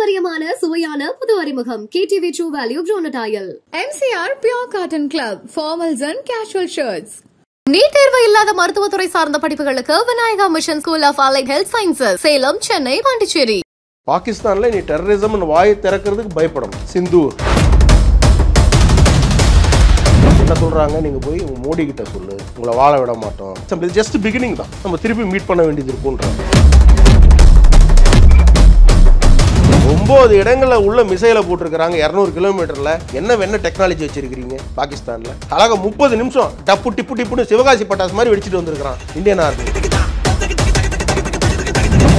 பாரம்பரியமான சுவையான புது அறிமுகம் KTV True Value Bronatile. MCR Pure Cotton Club, formals and casual shirts. NEET தேர்வு இல்லாத மருத்துவத்துறை சார்ந்த படிப்புகளுக்கு Vinayaka mission school of allied health sciences, Salem, Chennai, Pondicherry. பாகிஸ்தான்ல நீ டெரரிசம் வாயை திறக்கிறதுக்கு பயப்படணும். சிந்தூர் என்ன சொல்றாங்க, நீங்க போய் உங்க மோடி கிட்ட சொல்லு, உங்களை வாழ விட மாட்டோம். ஜஸ்ட் பிகினிங் தான், நம்ம திருப்பி மீட் பண்ண வேண்டியது இருக்குன்றாங்க. 9 இடங்கள்ல உள்ள மிசைல போட்டிருக்காங்க. 200 கிலோமீட்டர்ல என்ன டெக்னாலஜி வச்சிருக்கீங்க பாகிஸ்தான்ல? அழகா 30 நிமிஷம் டப்பு டிப்பு டிப்புன்னு சிவகாசி பட்டாசு மாதிரி வெடிச்சிட்டு வந்திருக்கான் இந்தியன் ஆர்மி.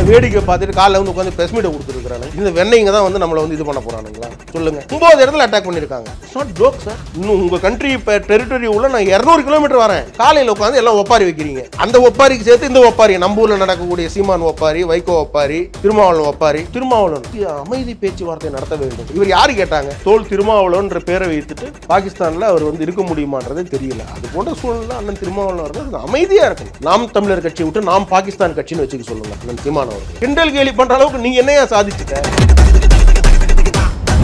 வேடிக்கை பார்த்துட்டு காலைல வந்து உட்காந்து பிரஸ் மீட்டை கொடுத்துருக்காங்க. இந்த வெண்ணைங்க தான் வந்து நம்மளை வந்து இது பண்ண போறானுங்களா சொல்லுங்க. 9 இடத்துல அட்டாக் பண்ணிருக்காங்க. It's not joke sir. இன்னும் உங்க கண்ட்ரி இப்போ டெரிட்டரி உள்ள நான் 200 கிலோமீட்டர் வரேன். காலையில் உட்காந்து எல்லாம் ஒப்பாரி வைக்கிறீங்க. அந்த ஒப்பாரிக்கு சேர்த்து இந்த ஒப்பாரி, நம்ம ஊர்ல நடக்கக்கூடிய சீமான் ஒப்பாரி, வைகோ ஒப்பாரி, திருமாவளவன் ஒப்பாரி. திருமாவளவன் அமைதி பேச்சுவார்த்தை நடத்த வேண்டும். இவர் யாரு கேட்டாங்க? தோல் திருமாவளவன்ற பேரை வைத்துட்டு பாகிஸ்தான்ல அவர் வந்து இருக்க முடியுமான்றதே தெரியல. அது போன்ற சூழ்நிலை அண்ணன் திருமாவளவன் வந்து அமைதியா இருக்கணும். நாம் தமிழர் கட்சியை விட்டு நாம் பாகிஸ்தான் கட்சின்னு வச்சுக்க சொல்லுங்க. அண்ணன் சீமான் கிண்டல் கேலி பண்ற அளவுக்கு நீங்க என்னையா சாதிச்சுட்ட?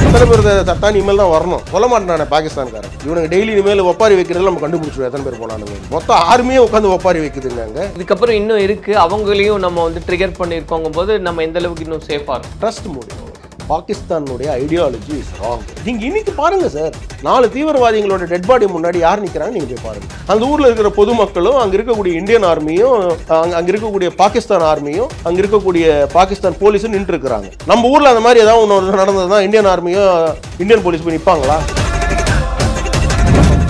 எத்தனை பேர் சத்தான் இனிமேல் தான் வரணும் சொல்ல மாட்டானே பாகிஸ்தான்காரன். இவனுக்கு டெய்லி இனிமேல் ஒப்பாரி வைக்கிறதுல நம்ம கண்டுபிடிச்சிடும் எத்தனை பேர் போனானுங்க. மொத்தம் ஆர்மியே உட்காந்து ஒப்பாரி வைக்குதுங்க. இதுக்கப்புறம் இன்னும் இருக்கு, அவங்களையும் நம்ம வந்து ட்ரிகர் பண்ணியிருக்கோங்க போது நம்ம எந்த அளவுக்கு இன்னும் சேஃபா இருக்கும். ட்ரஸ்ட் முடியும். பாகிஸ்தானுடைய ஐடியாலஜி இஸ் ராங். நீங்க இன்னைக்கு பாருங்க சார், 4 தீவிரவாதிகளோட டெட் பாடி முன்னாடி யார் நிக்கிறாங்க நீங்க போய் பாருங்க. அந்த ஊர்ல இருக்கிற பொதுமக்களும், அங்க இருக்கக்கூடிய இந்தியன் ஆர்மியும், அங்க இருக்கக்கூடிய பாகிஸ்தான் ஆர்மியும், அங்க இருக்கக்கூடிய பாகிஸ்தான் போலீஸும் நின்று இருக்கிறாங்க. நம்ம ஊர்ல அந்த மாதிரி ஏதாவது ஒன்று நடந்ததுதான் இந்தியன் ஆர்மியும் இந்தியன் போலீஸ் போய் நிற்பாங்களா?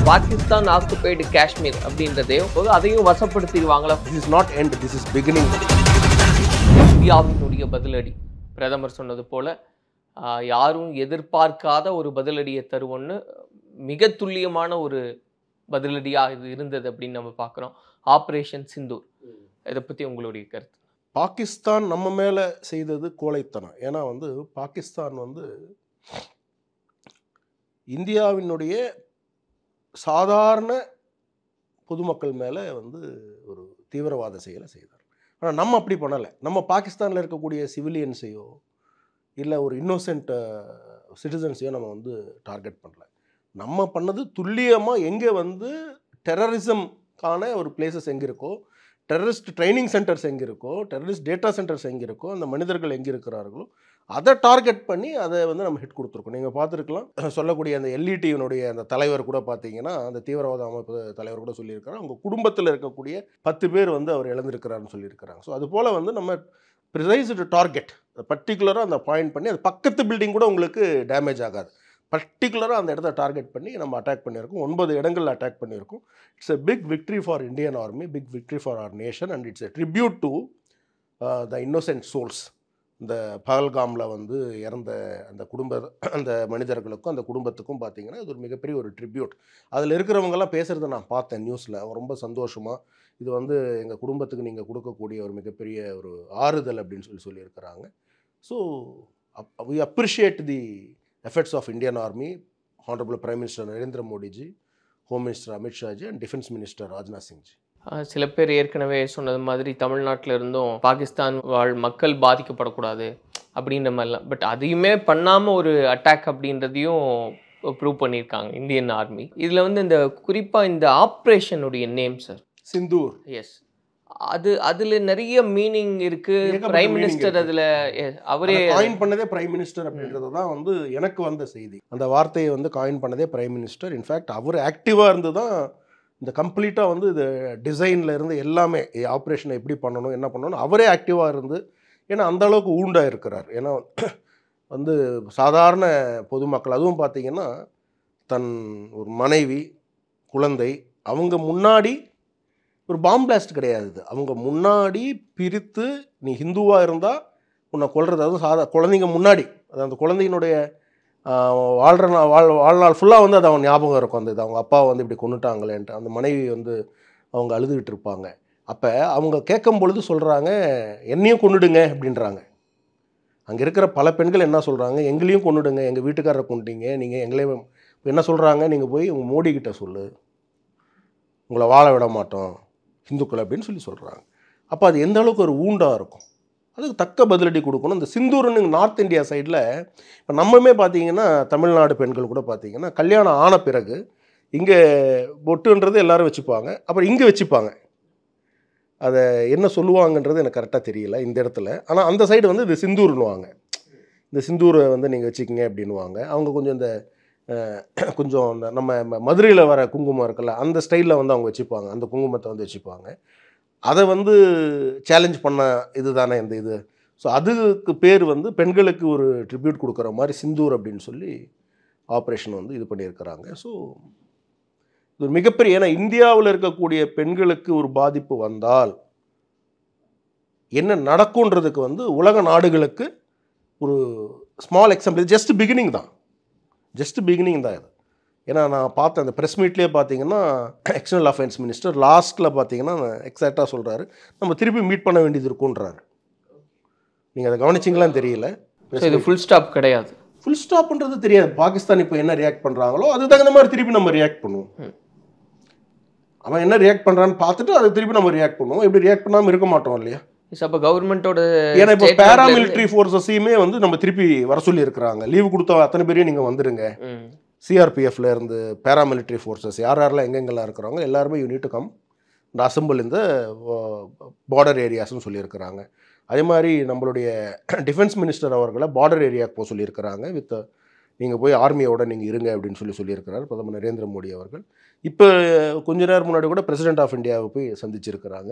பாகிஸ்தான் ஆக்குபைடு காஷ்மீர் அப்படின்றதே அதையும் வசப்படுத்திடுவாங்களா? This is not end, this is beginning. இந்தியாவினுடைய பதிலடி பிரதமர் சொன்னது போல யாரும் எதிர்பார்க்காத ஒரு பதிலடியை தருவோன்னு மிக துல்லியமான ஒரு பதிலடியாக இது இருந்தது அப்படின்னு நம்ம பார்க்குறோம். ஆப்ரேஷன் சிந்தூர், இதை பற்றி உங்களுடைய கருத்து? பாகிஸ்தான் நம்ம மேலே செய்தது கோழைத்தனம். ஏன்னா வந்து பாகிஸ்தான் வந்து இந்தியாவினுடைய சாதாரண பொதுமக்கள் மேலே வந்து ஒரு தீவிரவாத செயலை செய்தார். ஆனால் நம்ம அப்படி பண்ணலை. நம்ம பாகிஸ்தானில் இருக்கக்கூடிய சிவிலியன்ஸையோ இல்லை ஒரு இன்னோசென்ட் சிட்டிசன்ஸையோ நம்ம வந்து டார்கெட் பண்ணல. நம்ம பண்ணது துல்லியமாக எங்கே வந்து டெரரிசம்கான ஒரு பிளேசஸ் எங்கே இருக்கோ, டெரரிஸ்ட் ட்ரைனிங் சென்டர்ஸ் எங்கே இருக்கோ, டெரரிஸ்ட் டேட்டா சென்டர்ஸ் எங்கே இருக்கோ, அந்த மனிதர்கள் எங்கே இருக்கிறார்களோ அதை டார்கெட் பண்ணி அதை வந்து நம்ம ஹிட் கொடுத்துருக்கோம். நீங்கள் பார்த்துருக்கலாம், சொல்லக்கூடிய அந்த எல்இடியினுடைய அந்த தலைவர் கூட பார்த்தீங்கன்னா, அந்த தீவிரவாத அமைப்பு தலைவர் கூட சொல்லியிருக்கிறார், அவங்க குடும்பத்தில் இருக்கக்கூடிய 10 பேர் வந்து அவர் இழந்திருக்கிறாருன்னு சொல்லியிருக்கிறாங்க. ஸோ அதுபோல் வந்து நம்ம ப்ரிசைஸ்டு டார்கெட் பர்டிகுலராக அந்த பாயிண்ட் பண்ணி, அது பக்கத்து பில்டிங் கூட உங்களுக்கு டேமேஜ் ஆகாது, பர்டிகுலராக அந்த இடத்த டார்கெட் பண்ணி நம்ம அட்டாக் பண்ணியிருக்கோம். 9 இடங்களில் அட்டாக் பண்ணியிருக்கோம். It's a big victory for Indian army, big victory for our nation, and it's a tribute to the innocent souls. இந்த பகல்காமில் வந்து இறந்த அந்த மனிதர்களுக்கும் அந்த குடும்பத்துக்கும் பார்த்தீங்கன்னா இது ஒரு மிகப்பெரிய ஒரு ட்ரிபியூட். அதில் இருக்கிறவங்கெல்லாம் பேசுகிறத நான் பார்த்தேன் நியூஸில். அவங்க ரொம்ப சந்தோஷமாக இது வந்து எங்கள் குடும்பத்துக்கு நீங்கள் கொடுக்கக்கூடிய ஒரு மிகப்பெரிய ஒரு ஆறுதல் அப்படின்னு சொல்லியிருக்கிறாங்க. So we appreciate the efforts of Indian Army, honourable Prime Minister Narendra Modi ji, home minister Amit Shah ji and defence minister Rajnath Singh ji. சில பேர் ஏற்கனவே சொன்னது மாதிரி தமிழ்நாட்டில் இருந்தும் பாகிஸ்தான் வாழ் மக்கள் பாதிக்கப்படக்கூடாது அப்படின்ற மாதிரிலாம், பட் அதையுமே பண்ணாமல் ஒரு அட்டாக் அப்படின்றதையும் ப்ரூவ் பண்ணியிருக்காங்க இந்தியன் ஆர்மி. இதில் வந்து இந்த குறிப்பாக இந்த ஆப்ரேஷனுடைய நேம் சார் சிந்தூர். எஸ், அதில் நிறைய மீனிங் இருக்கு. பிரைம் மினிஸ்டர் அதில் அவரே காயின் பண்ணதே பிரைம் மினிஸ்டர் அப்படின்றது தான் வந்து எனக்கு வந்த செய்தி. அந்த வார்த்தையை வந்து காயின் பண்ணதே பிரைம் மினிஸ்டர். இன்ஃபேக்ட் அவர் ஆக்டிவாக இருந்து தான் இந்த கம்ப்ளீட்டாக வந்து இது டிசைனில் இருந்து எல்லாமே ஆப்ரேஷனை எப்படி பண்ணணும் என்ன பண்ணணும் அவரே ஆக்டிவாக இருந்து, ஏன்னா அந்தளவுக்கு ஊண்டாக இருக்கிறார். ஏன்னா வந்து சாதாரண பொதுமக்கள், அதுவும் பார்த்திங்கன்னா தன் ஒரு மனைவி குழந்தை அவங்க முன்னாடி ஒரு பாம் பிளாஸ்ட் கிடையாது, அவங்க முன்னாடி பிரித்து நீ ஹிந்துவாக இருந்தால் உன்னை கொல்றது, அதுவும் குழந்தைங்க முன்னாடி, அது அந்த குழந்தையினுடைய வாழ்நாள் ஃபுல்லாக வந்து அது அவன் ஞாபகம் இருக்கும். அந்த இது அவங்க அப்பாவை வந்து இப்படி கொண்டுட்டாங்களேன்ட்டு அந்த மனைவி வந்து அவங்க அழுதுகிட்டு இருப்பாங்க. அப்போ அவங்க கேட்கும் பொழுது சொல்கிறாங்க, என்னையும் கொண்டுடுங்க அப்படின்றாங்க. அங்கே இருக்கிற பல பெண்கள் என்ன சொல்கிறாங்க, எங்களையும் கொண்டுடுங்க, எங்கள் வீட்டுக்காரரை கொண்டுட்டீங்க, நீங்கள் எங்களையும் என்ன சொல்கிறாங்க, நீங்கள் போய் உங்கள் மோடி கிட்ட சொல்லு, உங்களை வாழ விட மாட்டோம் ஹிந்துக்கள் அப்படின்னு சொல்கிறாங்க. அப்போ அது எந்த அளவுக்கு ஒரு ஊண்டாக இருக்கும். அதுக்கு தக்க பதிலடி கொடுக்கணும். இந்த சிந்தூர்னு நார்த் இந்தியா சைடில் இப்போ நம்மமே பார்த்தீங்கன்னா தமிழ்நாடு பெண்கள் கூட பார்த்தீங்கன்னா கல்யாணம் ஆன பிறகு இங்கே பொட்டுன்றது எல்லோரும் வச்சுப்பாங்க, அப்புறம் இங்கே வச்சுப்பாங்க. அதை என்ன சொல்லுவாங்கன்றது எனக்கு கரெக்டாக தெரியல இந்த இடத்துல. ஆனால் அந்த சைடு வந்து இது சிந்தூர்னுவாங்க. இந்த சிந்தூரை வந்து நீங்கள் வச்சுக்கிங்க அப்படின்வாங்க. அவங்க கொஞ்சம் இந்த கொஞ்சம் இந்த நம்ம மதுரையில் வர குங்குமம் இருக்குல்ல அந்த ஸ்டைலில் வந்து அவங்க வச்சுப்பாங்க, அந்த குங்குமத்தை வந்து வச்சுப்பாங்க. அதை வந்து சேலஞ்ச் பண்ண இது தானே இந்த இது. ஸோ அதுக்கு பேர் வந்து பெண்களுக்கு ஒரு ட்ரிபியூட் கொடுக்குற மாதிரி சிந்தூர் அப்படின்னு சொல்லி ஆப்ரேஷன் வந்து இது பண்ணியிருக்கிறாங்க. ஸோ இது ஒரு மிகப்பெரிய, ஏன்னா இந்தியாவில் இருக்கக்கூடிய பெண்களுக்கு ஒரு பாதிப்பு வந்தால் என்ன நடக்கும்ன்றதுக்கு வந்து உலக நாடுகளுக்கு ஒரு ஸ்மால் எக்ஸாம்பிள். ஜஸ்ட் பிகினிங் தான், ஜஸ்ட் பிகினிங் தான் இது. ஏன்னா நான் பார்த்தேன் அந்த ப்ரெஸ் மீட்லேயே பார்த்தீங்கன்னா எக்ஸ்டர்னல் அஃபேர்ஸ் மினிஸ்டர் லாஸ்ட்டில் பார்த்தீங்கன்னா எக்ஸாக்டாக சொல்கிறாரு, நம்ம திருப்பி மீட் பண்ண வேண்டியது இருக்குன்றாரு. நீங்கள் அதை கவனிச்சிங்களான்னு தெரியல. இது ஃபுல் ஸ்டாப் கிடையாது. ஃபுல் ஸ்டாப்ன்றது தெரியாது. பாகிஸ்தான் இப்போ என்ன ரியாக்ட் பண்ணுறாங்களோ அது தகுந்த மாதிரி திருப்பி நம்ம ரியாக்ட் பண்ணுவோம். அவன் என்ன ரியாக்ட் பண்ணுறான்னு பார்த்துட்டு அதை திருப்பி நம்ம ரியாக்ட் பண்ணுவோம். எப்படி ரியாக்ட் பண்ணாமல் இருக்க மாட்டோம் இல்லையா? அப்போ கவர்மெண்ட்டோட, ஏன்னா இப்போ பேராமிலிட்ரி ஃபோர்ஸஸையுமே வந்து நம்ம திருப்பி வர சொல்லி இருக்கிறாங்க. லீவு கொடுத்த அத்தனை பேரையும் நீங்கள் வந்துடுங்க. சிஆர்பிஎஃப்ல இருந்து பேராமிலிட்ரி ஃபோர்ஸஸ் யாரெல்லாம் எங்கெங்கெல்லாம் இருக்கிறாங்க எல்லாருமே யூ நீட் டு கம் இந்த அசம்பிள் இந்த பார்டர் ஏரியாஸ்ன்னு சொல்லியிருக்கிறாங்க. அதே மாதிரி நம்மளுடைய டிஃபென்ஸ் மினிஸ்டர் அவர்களை பார்டர் ஏரியாவுக்கு போக சொல்லியிருக்கிறாங்க. வித் நீங்கள் போய் ஆர்மியோட நீங்கள் இருங்க அப்படின்னு சொல்லியிருக்கிறார் பிரதமர் நரேந்திர மோடி அவர்கள். இப்போ கொஞ்ச நேரம் முன்னாடி கூட பிரசிடென்ட் ஆஃப் இந்தியாவை போய் சந்திச்சிருக்கிறாங்க.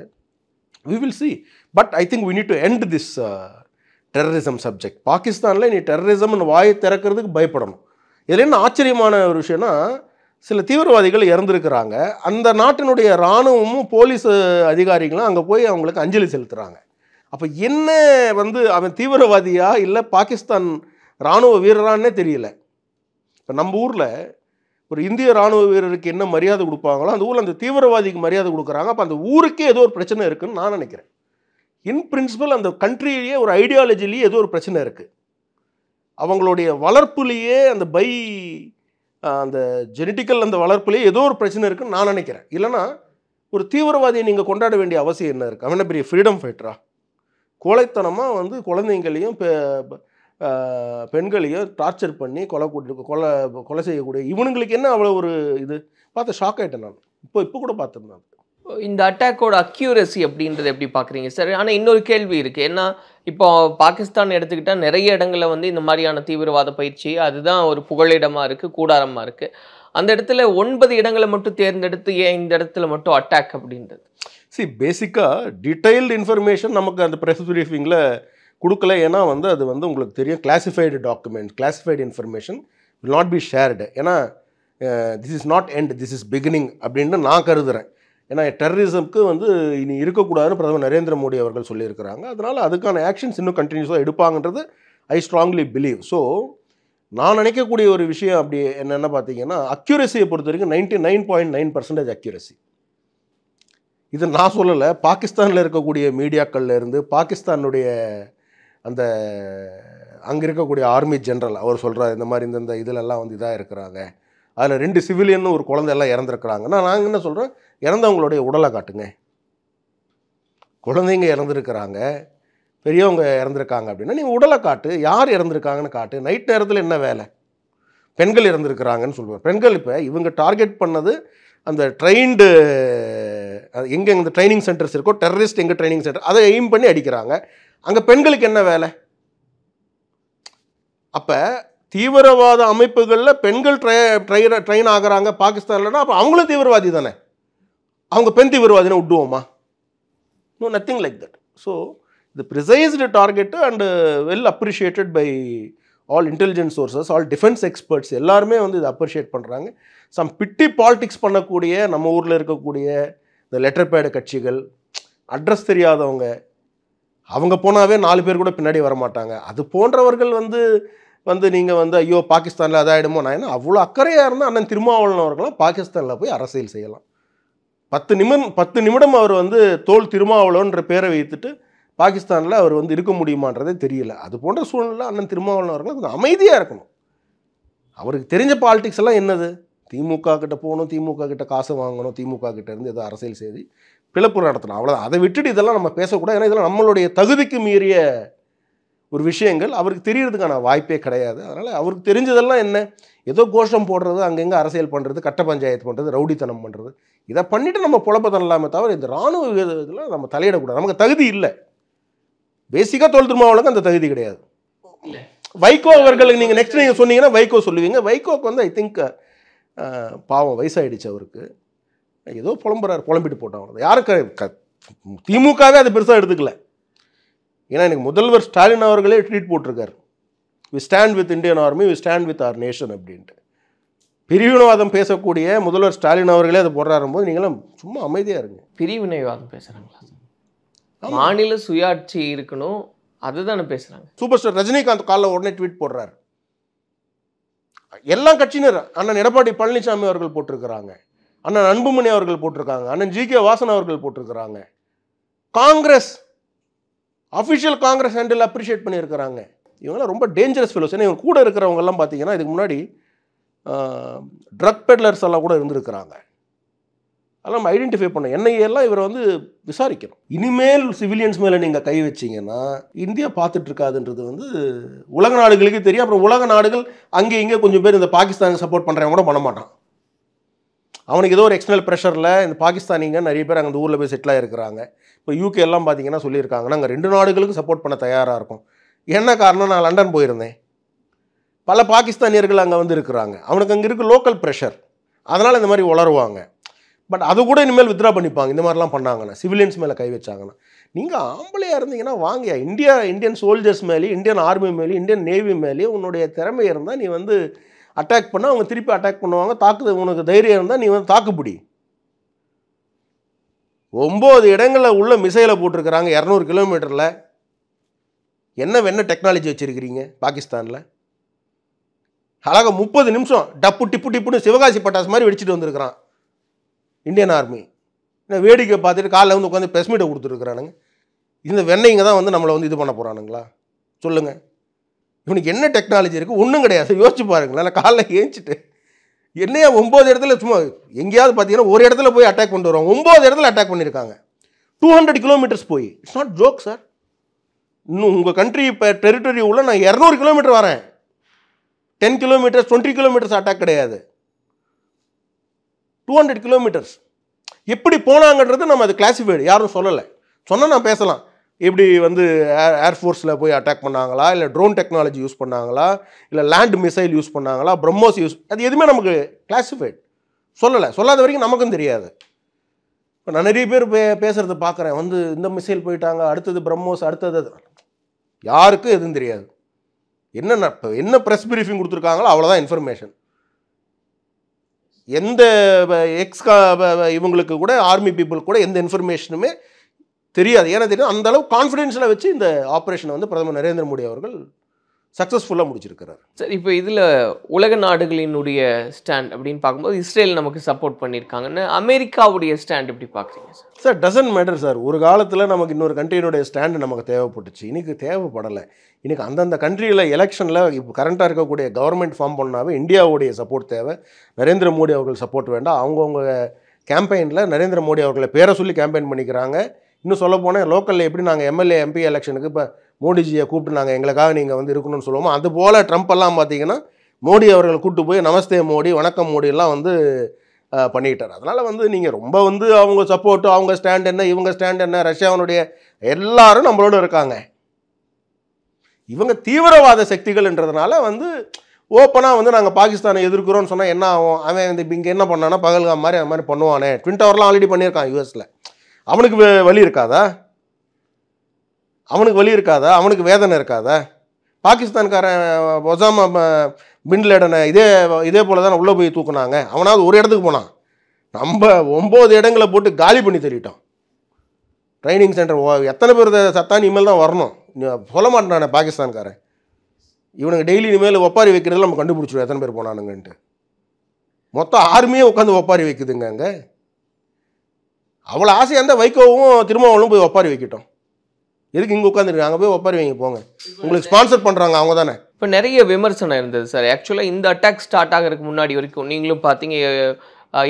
we will see, but I think we need to end this terrorism subject. பாகிஸ்தானில் நீ டெரரிசம்னு வாயை திறக்கிறதுக்கு பயப்படணும். இதில் என்ன ஆச்சரியமான ஒரு விஷயம்னா, சில தீவிரவாதிகள் இறந்துருக்கிறாங்க. அந்த நாட்டினுடைய இராணுவமும் போலீஸ் அதிகாரிகளும் அங்கே போய் அவங்களுக்கு அஞ்சலி செலுத்துகிறாங்க. அப்போ என்ன வந்து அவன் தீவிரவாதியா இல்லை பாகிஸ்தான் இராணுவ வீரரானே தெரியல. இப்போ நம்ம ஊரில் ஒரு இந்திய இராணுவ வீரருக்கு என்ன மரியாதை கொடுப்பாங்களோ அந்த ஊரில் அந்த தீவிரவாதிக்கு மரியாதை கொடுக்குறாங்க. அப்போ அந்த ஊருக்கே ஏதோ ஒரு பிரச்சனை இருக்குதுன்னு நான் நினைக்கிறேன். இன் பிரின்சிபல் அந்த கண்ட்ரியிலேயே ஒரு ஐடியாலஜிலேயே ஏதோ ஒரு பிரச்சனை இருக்குது. அவங்களுடைய வளர்ப்புலேயே அந்த அந்த ஜெனட்டிக்கல் அந்த வளர்ப்புலேயே ஏதோ ஒரு பிரச்சனை இருக்குன்னு நான் நினைக்கிறேன். இல்லைனா ஒரு தீவிரவாதியை நீங்கள் கொண்டாட வேண்டிய அவசியம் என்ன இருக்குது? அவன் பெரிய ஃப்ரீடம் ஃபைட்டரா? கோழைத்தனமாக வந்து குழந்தைங்களையும் பெண்களையும் டார்ச்சர் பண்ணி கொலை செய்யக்கூடிய இவனுங்களுக்கு என்ன அவ்வளோ ஒரு இது பார்த்து ஷாக் ஆகிட்டேன் நான். இப்போ கூட பார்த்துருந்தேன். இந்த அட்டாக்கோட அக்யூரசி அப்படின்றத எப்படி பார்க்குறீங்க சார்? ஆனால் இன்னொரு கேள்வி இருக்குது. ஏன்னா இப்போ பாகிஸ்தான் எடுத்துக்கிட்டால் நிறைய இடங்களில் வந்து இந்த மாதிரியான தீவிரவாத பயிற்சி அதுதான் ஒரு புகழிடமாக இருக்குது, கூடாரமாக இருக்குது. அந்த இடத்துல 9 இடங்களை மட்டும் தேர்ந்தெடுத்து ஏன் இந்த இடத்துல மட்டும் அட்டாக் அப்படின்றது? பேசிக்காக டீட்டெயில்டு இன்ஃபர்மேஷன் நமக்கு அந்த ப்ரெஸ் ப்ரீஃபிங்கில் கொடுக்கல. ஏன்னா வந்து அது வந்து உங்களுக்கு தெரியும், classified document, classified information will not be shared. ஏன்னா this is not end, this is beginning அப்படின்னு நான் கருதுகிறேன். ஏன்னா டெரரிசம்க்கு வந்து இனி இருக்கக்கூடாதுன்னு பிரதமர் நரேந்திர மோடி அவர்கள் சொல்லியிருக்கிறாங்க. அதனால் அதுக்கான ஆக்ஷன்ஸ் இன்னும் கண்டினியூஸாக எடுப்பாங்கன்றது ஐ ஸ்ட்ராங்லி பிலீவ். ஸோ நான் நினைக்கக்கூடிய ஒரு விஷயம் அப்படி என்னென்ன பார்த்தீங்கன்னா, அக்யூரஸியை பொறுத்த வரைக்கும் 99.9% அக்யூரஸி. இது நான் சொல்லலை, பாகிஸ்தானில் இருக்கக்கூடிய மீடியாக்கள்லேருந்து பாகிஸ்தானுடைய அந்த அங்கே இருக்கக்கூடிய ஆர்மி ஜென்ரல் அவர் சொல்கிறார், இந்த மாதிரி இந்த இதிலெல்லாம் வந்து இதாக இருக்கிறாங்க, அதில் 2 சிவிலியன்னு ஒரு குழந்தையெல்லாம் இறந்துருக்குறாங்கன்னா நாங்கள் என்ன சொல்கிறோம், இறந்தவங்களுடைய உடலை காட்டுங்க. குழந்தைங்க இறந்துருக்கிறாங்க, பெரியவங்க இறந்துருக்காங்க அப்படின்னா நீங்கள் உடலை காட்டு, யார் இறந்துருக்காங்கன்னு காட்டு. நைட் நேரத்தில் என்ன வேலை? பெண்கள் இறந்துருக்கிறாங்கன்னு சொல்லுவார். பெண்கள் இப்போ இவங்க டார்கெட் பண்ணது அந்த ட்ரெயின்டு எங்கே இந்த ட்ரைனிங் சென்டர்ஸ் இருக்கோ, டெரரிஸ்ட் எங்கே ட்ரைனிங் சென்டர் அதை எய்ம் பண்ணி அடிக்கிறாங்க. அங்கே பெண்களுக்கு என்ன வேலை? அப்போ தீவிரவாத அமைப்புகளில் பெண்கள் ட்ரெயின் ஆகிறாங்க பாகிஸ்தான்லன்னா அப்போ அவங்களும் தீவிரவாதி தானே. அவங்க பெண் தீவிரவாதினை விட்டுவோமா? No, nothing like that. So the precise target and well appreciated by all intelligence sources, all defence experts எல்லாருமே வந்து இதை அப்ரிஷியேட் பண்ணுறாங்க. சம் பிட்டி பாலிடிக்ஸ் பண்ணக்கூடிய நம்ம ஊரில் இருக்கக்கூடிய இந்த லெட்டர் பேடு கட்சிகள், அட்ரஸ் தெரியாதவங்க, அவங்க போனாவே 4 பேர் கூட பின்னாடி வரமாட்டாங்க. அது போன்றவர்கள் வந்து நீங்கள் வந்து ஐயோ பாகிஸ்தானில் அதாயிடுமோ, நான் என்ன அவ்வளோ அக்கறையாக இருந்தால் அண்ணன் திருமாவளவன் அவர்களாம் பாகிஸ்தானில் போய் அரசியல் செய்யலாம். 10 நிமிடம் அவர் வந்து தோல் திருமாவளவன்ற பேரை வைத்துட்டு பாகிஸ்தானில் அவர் வந்து இருக்க முடியுமான்றதே தெரியல. அது போன்ற சூழ்நிலை அண்ணன் திருமாவளவன் அவர்கள் கொஞ்சம் அமைதியாக இருக்கணும். அவருக்கு தெரிஞ்ச பாலிடிக்ஸ் எல்லாம் என்னது? திமுக கிட்ட போகணும், திமுக கிட்ட காசு வாங்கணும், திமுக கிட்ட இருந்து ஏதோ அரசியல் செய்தி பிளப்பு நடத்தணும், அவ்வளோதான். அதை விட்டுட்டு இதெல்லாம் நம்ம பேசக்கூடாது. ஏன்னா இதெல்லாம் நம்மளுடைய தகுதிக்கு மீறிய ஒரு விஷயங்கள். அவருக்கு தெரியறதுக்கான வாய்ப்பே கிடையாது. அதனால் அவருக்கு தெரிஞ்சதெல்லாம் என்ன, ஏதோ கோஷம் போடுறது, அங்கங்கே அரசியல் பண்ணுறது, கட்ட பஞ்சாயத்து பண்ணுறது, ரவுடித்தனம் பண்ணுறது, இதை பண்ணிவிட்டு நம்ம புலப்பத்தனம் இல்லாமல் தவிர இந்த இராணுவ இதில் நம்ம தலையிடக்கூடாது. நமக்கு தகுதி இல்லை. பேசிக்காக தொல் திருமாவளவுக்கு அந்த தகுதி கிடையாது. வைகோ அவர்களுக்கு நீங்கள் நெக்ஸ்ட் நீங்கள் சொன்னீங்கன்னா வைகோ சொல்லுவீங்க. வைகோக்கு வந்து ஐ திங்க் பாவம் வயசாகிடுச்சு அவருக்கு. ஏதோ புலம்பிட்டு போட்டாங்க. யாருக்கு திமுகவே அது பெருசாக எடுத்துக்கல. ஏன்னா எனக்கு முதல்வர் ஸ்டாலின் அவர்களே ட்வீட் போட்டிருக்காரு, we stand with Indian army, we stand with our nation அப்படின்ட்டு. பிரிவினைவாதம் பேசக்கூடிய முதல்வர் ஸ்டாலின் அவர்களே அதை போடுறாரும் போது நீங்களும் சும்மா அமைதியாக இருங்க. பிரிவினைவாதம் பேசுகிறாங்களா? மாநில சுயாட்சி இருக்கணும், அதுதானே பேசுகிறாங்க. சூப்பர் ஸ்டார் ரஜினிகாந்த் காலைல உடனே ட்வீட் போடுறாரு. எல்லா கட்சியினர், அண்ணன் எடப்பாடி பழனிசாமி அவர்கள் போட்டிருக்கிறாங்க, அண்ணன் அன்புமணி அவர்கள் போட்டிருக்காங்க, அண்ணன் ஜி.கே. வாசன் அவர்கள் போட்டிருக்கிறாங்க, Congress official Congress handle appreciate பண்ணியிருக்கிறாங்க. இவங்களாம் ரொம்ப டேஞ்சரஸ் ஃபெலோஸ். ஏன்னா இவங்க கூட இருக்கிறவங்கெல்லாம் பார்த்தீங்கன்னா இதுக்கு முன்னாடி ட்ரக் பெட்லர்ஸ் எல்லாம் கூட இருந்திருக்கிறாங்க. அதெல்லாம் நம்ம ஐடென்டிஃபை பண்ணோம். என்ஐஏலாம் இவரை வந்து விசாரிக்கணும். இனிமேல் சிவிலியன்ஸ் மேலே நீங்கள் கை வச்சிங்கன்னா இந்தியா பார்த்துட்டு இருக்காதுன்றது வந்து உலக நாடுகளுக்கு தெரியும். அப்புறம் உலக நாடுகள் அங்கே இங்கே கொஞ்சம் பேர் இந்த பாகிஸ்தானுக்கு சப்போர்ட் பண்ணுறவங்க கூட பண்ண மாட்டான். அவனுக்கு ஏதோ ஒரு எக்ஸ்டர்னல் ப்ரெஷரில் இந்த பாகிஸ்தானிங்க நிறைய பேர் அங்கே அந்த ஊரில் போய் செட்டில் ஆகிருக்கிறாங்க. இப்போ யூகே எல்லாம் பார்த்தீங்கன்னா சொல்லியிருக்காங்க, நாங்கள் 2 நாடுகளுக்கு சப்போர்ட் பண்ண தயாராக இருக்கும். என்ன காரணம், நான் லண்டன் போயிருந்தேன், பல பாகிஸ்தானியர்கள் அங்கே வந்து இருக்கிறாங்க, அவனுக்கு அங்கே இருக்க லோக்கல் ப்ரெஷர், அதனால் இந்த மாதிரி வளருவாங்க. பட் அது கூட இனிமேல் வித்ரா பண்ணிப்பாங்க இந்த மாதிரிலாம் பண்ணாங்கன்னா, சிவிலியன்ஸ் மேலே கை வச்சாங்கன்னா. நீங்கள் ஆம்பளையாக இருந்தீங்கன்னா வாங்க, இந்தியன் சோல்ஜர்ஸ் மேலேயும் இந்தியன் ஆர்மி மேலேயும் இந்தியன் நேவி மேலேயும் உன்னுடைய திறமை இருந்தால் நீ வந்து அட்டாக் பண்ணால் அவங்க திருப்பி அட்டாக் பண்ணுவாங்க. தாக்குது உனக்கு தைரியம் இருந்தால் நீ வந்து தாக்குப்பிடி. 9 இடங்களில் உள்ள மிசைலை போட்டிருக்கிறாங்க 200 கிலோமீட்டரில். என்ன டெக்னாலஜி வச்சுருக்கிறீங்க பாகிஸ்தானில்? அழகாக 30 நிமிஷம் டப்பு டிப்பு டிப்புன்னு சிவகாசி பட்டாசு மாதிரி வெடிச்சிட்டு வந்திருக்கிறான் இந்தியன் ஆர்மி. வேடிக்கை பார்த்துட்டு காலைல வந்து உட்காந்து ப்ரெஸ் மீட்டை கொடுத்துருக்குறானுங்க. இந்த வெண்ணைங்க தான் வந்து நம்மளை வந்து இது பண்ண போகிறானுங்களா? சொல்லுங்கள், இவனுக்கு என்ன டெக்னாலஜி இருக்குது? ஒன்றும் கிடையாது. யோசிச்சு பாருங்களேன். நான் காலைல ஏஞ்சிட்டு என்னையா 9 இடத்துல சும்மா எங்கேயாவது பார்த்தீங்கன்னா ஒரு இடத்துல போய் அட்டாக் பண்ணிட்டு வருவாங்க. 9 இடத்துல அட்டாக் பண்ணியிருக்காங்க 200 கிலோமீட்டர்ஸ் போய். It's not joke sir. இன்னும் உங்கள் கண்ட்ரி இப்போ டெரிட்டரி உள்ள நான் 200 கிலோமீட்டர் வரேன். 10 கிலோமீட்டர்ஸ் 20 கிலோமீட்டர்ஸ் அட்டாக் கிடையாது, 200 கிலோமீட்டர்ஸ். எப்படி போனாங்கன்றது நம்ம அது கிளாசிஃபைடு, யாரும் சொல்லலை. சொன்னால் நான் பேசலாம். எப்படி வந்து ஏர்ஃபோர்ஸில் போய் அட்டாக் பண்ணாங்களா, இல்லை ட்ரோன் டெக்னாலஜி யூஸ் பண்ணாங்களா, இல்லை லேண்ட் மிசைல் யூஸ் பண்ணாங்களா, பிரம்மோஸ் யூஸ், அது எதுவுமே நமக்கு கிளாசிஃபைட் சொல்லலை. சொல்லாத வரைக்கும் நமக்கும் தெரியாது. இப்போ நான் நிறைய பேர் பேசுகிறத பார்க்குறேன், வந்து இந்த மிசைல் போயிட்டாங்க, அடுத்தது பிரம்மோஸ், அடுத்தது யாருக்கும் எதுவும் தெரியாது. என்ன ப்ரெஸ் பிரீஃபிங் கொடுத்துருக்காங்களோ அவ்வளோதான் இன்ஃபர்மேஷன். எந்த இவங்களுக்கு கூட ஆர்மி பீப்புள் கூட எந்த இன்ஃபர்மேஷனுமே தெரியாது. ஏன்னா தெரியும், அந்த அளவு கான்ஃபிடென்ஸில் வச்சு இந்த ஆப்ரேஷனை வந்து பிரதமர் நரேந்திர மோடி அவர்கள் சக்ஸஸ்ஃபுல்லாக முடிச்சிருக்கிறார். சார், இப்போ இதில் உலக நாடுகளினுடைய ஸ்டாண்ட் அப்படின்னு பார்க்கும்போது இஸ்ரேல் நமக்கு சப்போர்ட் பண்ணியிருக்காங்கன்னு, அமெரிக்காவுடைய ஸ்டாண்ட் எப்படி பார்க்குறீங்க sir? Sir, doesn't matter sir. ஒரு காலத்தில் நமக்கு இன்னொரு கண்ட்ரியினுடைய ஸ்டாண்டு நமக்கு தேவைப்பட்டுச்சு, இன்றைக்கி தேவைப்படலை. இன்றைக்கி அந்தந்த கண்ட்ரியில் எலெக்ஷனில் இப்போ கரண்ட்டாக இருக்கக்கூடிய கவர்மெண்ட் ஃபார்ம் பண்ணாவே இந்தியாவுடைய சப்போர்ட் தேவை, நரேந்திர மோடி அவர்கள் சப்போர்ட் வேண்டாம். அவங்கவுங்க கேம்பெயினில் நரேந்திர மோடி அவர்களை பேரை சொல்லி கேம்பெயின் பண்ணிக்கிறாங்க. இன்னும் சொல்ல போனால் லோக்கலில் எப்படி நாங்கள் எம்எல்ஏ எம்பி எலெக்ஷனுக்கு இப்போ மோடிஜியை கூப்பிட்டு நாங்கள் எங்களுக்காக நீங்கள் வந்து இருக்கணும்னு சொல்லுவோமோ, அதுபோல் ட்ரம்ப் எல்லாம் பார்த்தீங்கன்னா மோடி அவர்களை கூப்பிட்டு போய் நமஸ்தே மோடி, வணக்கம் மோடியெல்லாம் வந்து பண்ணிக்கிட்டார். அதனால் வந்து நீங்கள் ரொம்ப வந்து அவங்க சப்போர்ட்டு, அவங்க ஸ்டாண்ட் என்ன, இவங்க ஸ்டாண்ட் என்ன, ரஷ்யாவினுடைய எல்லாரும் நம்மளோட இருக்காங்க. இவங்க தீவிரவாத சக்திகள்ன்றதுனால வந்து ஓப்பனாக வந்து நாங்கள் பாகிஸ்தானை எதிர்க்கிறோன்னு சொன்னால் என்ன ஆகும்? அவன் வந்து இங்கே என்ன பண்ணானா பகல்காம் மாதிரி அந்த மாதிரி பண்ணுவானே. ட்வின் டவர்லாம் ஆல்ரெடி பண்ணியிருக்கான் யூஎஸில். அவனுக்கு வலி இருக்காதா? அவனுக்கு வேதனை இருக்காதா? பாகிஸ்தான்காரன் ஒசாமா பின் லேடனை இதே போல தான் உள்ளே போய் தூக்குனாங்க. அவனாவது ஒரு இடத்துக்கு போனான். நம்ம 9 இடங்களை போட்டு காலி பண்ணி தள்ளிட்டோம். ட்ரைனிங் சென்டர் எத்தனை பேர் சத்தான் இனிமேல் தான் வரணும் சொல்ல மாட்டானே பாகிஸ்தான்காரன். இவனுக்கு டெய்லி இனிமேல் ஒப்பாரி வைக்கிறதுல நம்ம கண்டுபிடிச்சிடுவோம் எத்தனை பேர் போனானுங்கன்ட்டு. மொத்தம் ஆர்மியே உட்காந்து ஒப்பாரி வைக்குதுங்க அங்கே. அவ்வளோ ஆசையாக இருந்தால் வைகோவும் திருமாவளவும் போய் ஒப்பாரி வைக்கட்டும். எதுக்கு இங்கே உட்காந்துருக்கு? அங்கே போய் ஒப்பாரி வைங்க போங்க. உங்களுக்கு ஸ்பான்சர் பண்ணுறாங்க அவங்க தானே. இப்போ நிறைய விமர்சனம் இருந்தது சார். ஆக்சுவலாக இந்த அட்டாக் ஸ்டார்ட் ஆகிறதுக்கு முன்னாடி வரைக்கும் நீங்களும் பார்த்தீங்க,